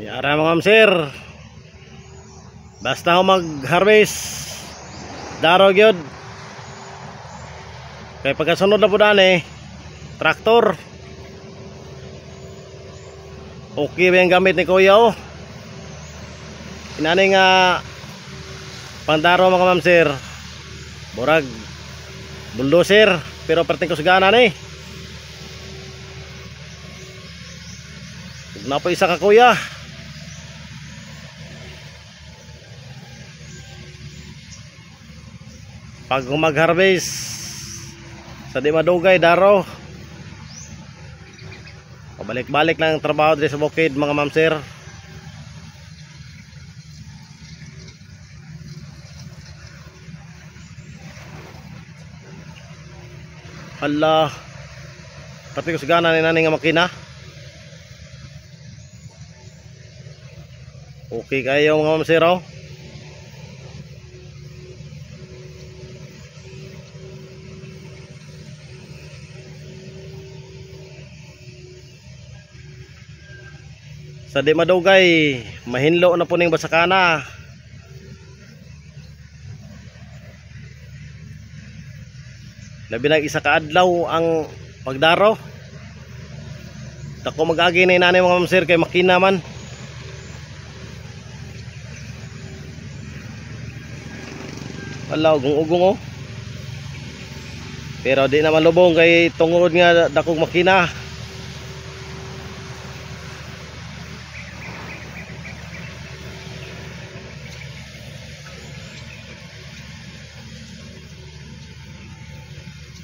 Yara mga mamsir, basta ako mag-harvest daro gyud. Kay pagkasunod na po dani traktor. Okay ba yung gamit ni kuya oh. Inani nga pandaro mga mamsir, murag bulldozer pero perting kusganan eh. Na po isa ka kuya. Pag mag-harvest sa di madugay daro, pabalik-balik lang ang trabaho dito sa bukid mga mamsir. Hala, pati ko sigana ni nani nga makina. Okay kayo mga mamsir oh. Sa di madugay, mahinlo na po ning basakana. Labi na isa ka adlaw ang pagdaro. Dako mag-agi na inani mga mamsir kay makina man. Wala ugong-ugong oh. Pero di naman lubong kay tungod nga dakog makina.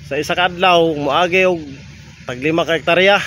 Sa isa ka adlaw moagi og tag 5 ka hektarya.